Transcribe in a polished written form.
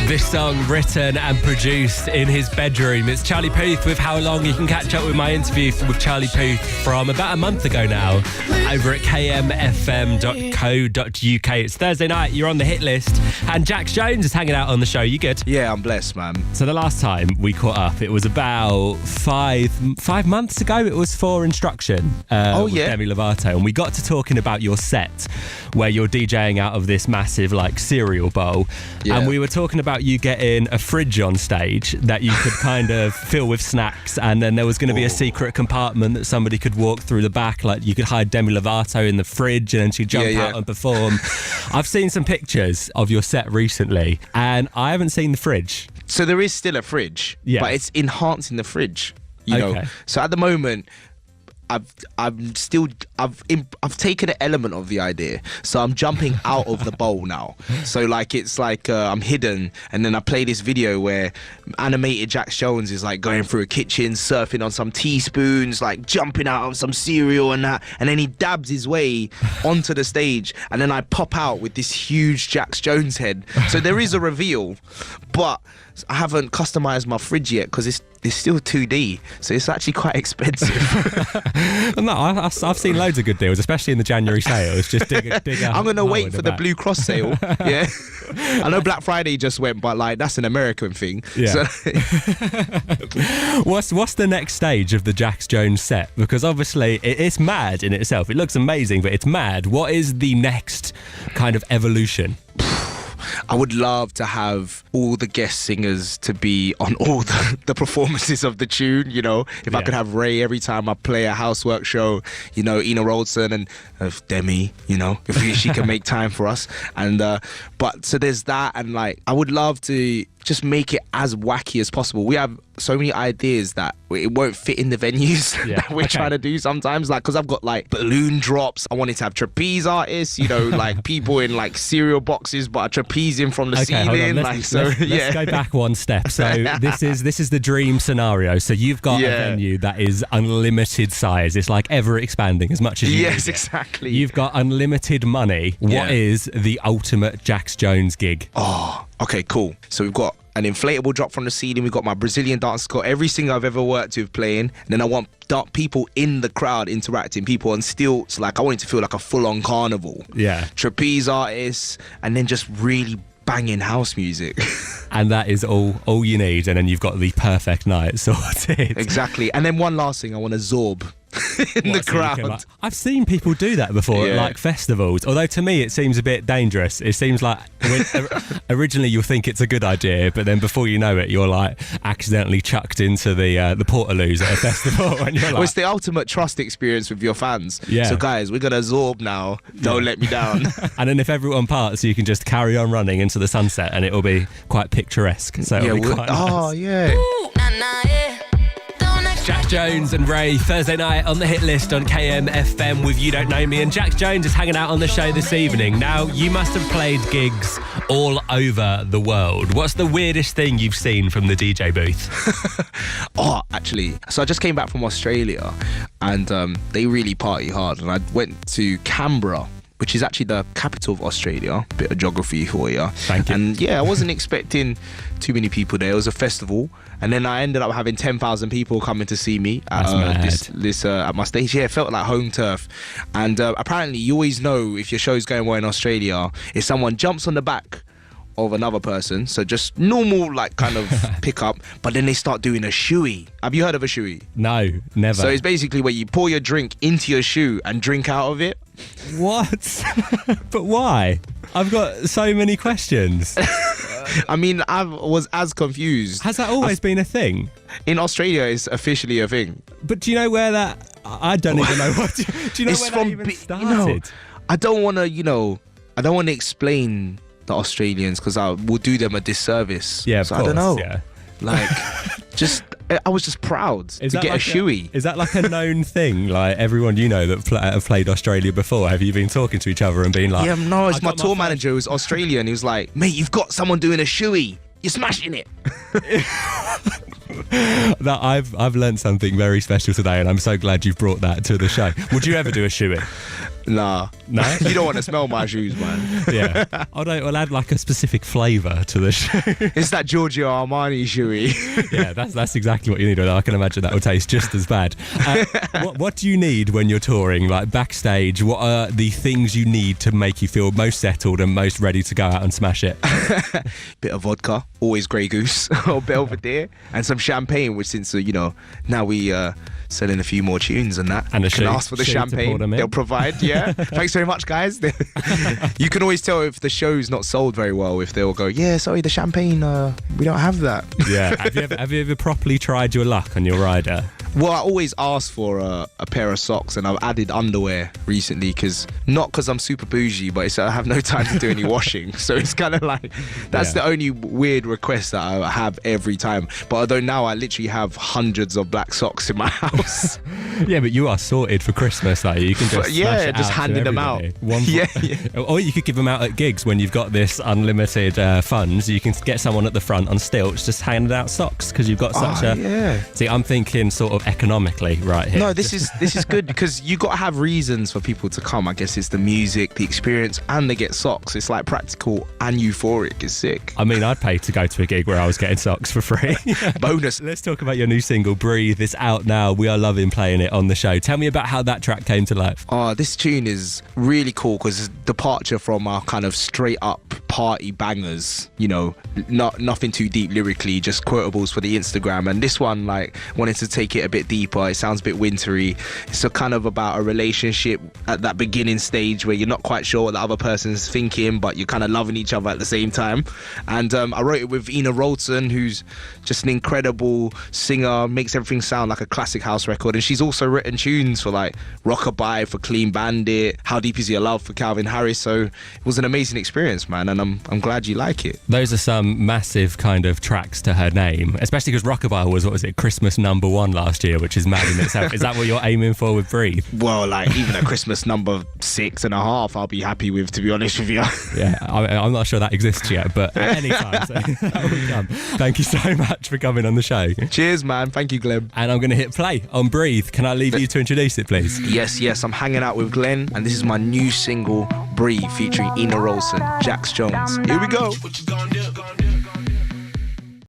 This song written and produced in his bedroom. It's Charlie Puth with How Long. You can catch up with my interview with Charlie Puth from about a month ago now over at kmfm.co.uk. It's Thursday night, you're on the hit list, and Jax Jones is hanging out on the show. You good? Yeah, I'm blessed, man. So the last time we caught up, it was about five months ago. It was for Instruction with Demi Lovato, and we got to talking about your set where you're DJing out of this massive like cereal bowl, and we were talking about you getting a fridge on stage that you could kind of fill with snacks, and then there was going to be a secret compartment that somebody could walk through the back, like you could hide Demi Lovato in the fridge and then she'd jump out and perform. I've seen some pictures of your set recently and I haven't seen the fridge. So there is still a fridge, but it's enhancing the fridge, you know. So at the moment, I've taken an element of the idea, so I'm jumping out of the bowl now. So like it's like I'm hidden, and then I play this video where animated Jax Jones is like going through a kitchen, surfing on some teaspoons, like jumping out of some cereal and that, and then he dabs his way onto the stage, and then I pop out with this huge Jax Jones head. So there is a reveal, but I haven't customized my fridge yet because it's still 2D, so it's actually quite expensive. No, I've seen loads of good deals, especially in the January sales. Just dig I'm going to wait for the Blue Cross sale. Yeah. I know Black Friday just went, but like that's an American thing. Yeah. So What's the next stage of the Jax Jones set? Because obviously it's mad in itself. It looks amazing, but it's mad. What is the next kind of evolution? I would love to have all the guest singers to be on all the performances of the tune, you know. If I could have Ray every time I play a housework show, you know, Ina Roldson and Demi, you know, if she can make time for us. And but so there's that, and like I would love to just make it as wacky as possible. We have so many ideas that it won't fit in the venues that we're trying to do sometimes, like because I've got like balloon drops. I wanted to have trapeze artists, you know, like people in like cereal boxes but are trapezing from the ceiling. Let's go back one step. So this is the dream scenario. So you've got a venue that is unlimited size. It's like ever expanding as much as you need it. Exactly. You've got unlimited money. What is the ultimate Jax Jones gig? Oh, okay, cool. So we've got an inflatable drop from the ceiling. We've got my Brazilian dance got every singer I've ever worked with playing. And then I want people in the crowd interacting, people on stilts. Like I want it to feel like a full-on carnival. Yeah. Trapeze artists, and then just really banging house music. And that is all you need. And then you've got the perfect night sorted. Exactly. And then one last thing, I want a Zorb in the crowd. I've seen people do that before at like festivals, although to me it seems a bit dangerous. It seems like originally you'll think it's a good idea, but then before you know it you're like accidentally chucked into the portaloos at a festival and you're like, well, it's the ultimate trust experience with your fans. So guys, we're gonna Zorb now, don't let me down. And then if everyone parts, you can just carry on running into the sunset and it'll be quite picturesque. So it'll be quite nice. Jax Jones and Ray, Thursday night on the hit list on KMFM with You Don't Know Me. And Jax Jones is hanging out on the show this evening. Now, you must have played gigs all over the world. What's the weirdest thing you've seen from the DJ booth? Actually, so I just came back from Australia and they really party hard. And I went to Canberra, which is actually the capital of Australia. Bit of geography for you. Thank you. And I wasn't expecting too many people there. It was a festival. And then I ended up having 10,000 people coming to see me at at my stage. Yeah, it felt like home turf. And apparently you always know if your show's going well in Australia if someone jumps on the back of another person. So just normal like kind of pickup, but then they start doing a shoey. Have you heard of a shoey? No, never. So it's basically where you pour your drink into your shoe and drink out of it. What? But why? I've got so many questions. I mean, I was as confused. Has that always been a thing? In Australia, it's officially a thing. But do you know where that... I don't even know what... Do you know where that even started? You know, I don't want to, explain the Australians because I will do them a disservice. Yeah, of course. I don't know. Yeah. Like, I was just proud to get a shoey. Is that like a known thing? Like everyone you know that have played Australia before, have you been talking to each other and being like... Yeah, no, it's my tour manager who's Australian. He was like, mate, you've got someone doing a shoey. You're smashing it. That I've learned something very special today, and I'm so glad you've brought that to the show. Would you ever do a shoey? Nah. No? You don't want to smell my shoes, man. Yeah. I'll add like a specific flavour to the shoe. It's that Giorgio Armani shoey. Yeah, that's exactly what you need. I can imagine that will taste just as bad. What do you need when you're touring? Like backstage, what are the things you need to make you feel most settled and most ready to go out and smash it? Bit of vodka, always Grey Goose or Belvedere, and some champagne, which since, now we selling a few more tunes and that. And you can ask for the champagne. They'll provide, yeah. Thanks very much, guys. You can always tell if the show's not sold very well if they'll go, yeah, sorry, the champagne, we don't have that. Yeah. Have you ever properly tried your luck on your rider? Well, I always ask for a pair of socks, and I've added underwear recently not because I'm super bougie, but I have no time to do any washing. So it's kind of like, that's the only weird request that I have every time. But although now I literally have hundreds of black socks in my house. Yeah, but you are sorted for Christmas, like you can just handing them out. Or you could give them out at gigs when you've got this unlimited funds. You can get someone at the front on stilts just handing out socks because you've got such See, I'm thinking sort of economically right here. No, this is good because you got to have reasons for people to come. I guess it's the music, the experience, and they get socks. It's like practical and euphoric. It's sick. I mean, I'd pay to go to a gig where I was getting socks for free. Bonus. Let's talk about your new single, Breathe. It's out now. We are loving playing it on the show. Tell me about how that track came to life. This tune is really cool because it's a departure from our kind of straight up party bangers, nothing too deep lyrically, just quotables for the Instagram. And this one, like, wanted to take it a bit deeper. It sounds a bit wintry. It's a kind of about a relationship at that beginning stage where you're not quite sure what the other person's thinking, but you're kind of loving each other at the same time. And I wrote it with Ina Rolton, who's just an incredible singer, makes everything sound like a classic house record. And she's also written tunes for like Rockabye, for Clean Bandit, How Deep Is Your Love for Calvin Harris. So it was an amazing experience, man, and I'm glad you like it. Those are some massive kind of tracks to her name, especially because Rockabye was, Christmas #1 last year, which is mad in itself. Is that what you're aiming for with Breathe? Well, like even a Christmas number 6.5 I'll be happy with, to be honest with you. Yeah, I'm not sure that exists yet, but at any time, so that will come. Thank you so much for coming on the show. Cheers, man. Thank you, Glen. And I'm going to hit play on Breathe. Can I leave you to introduce it, please? Yes, I'm hanging out with Glen, and this is my new single, Breathe, featuring Ina Rolton, Jax Jones. Here we go.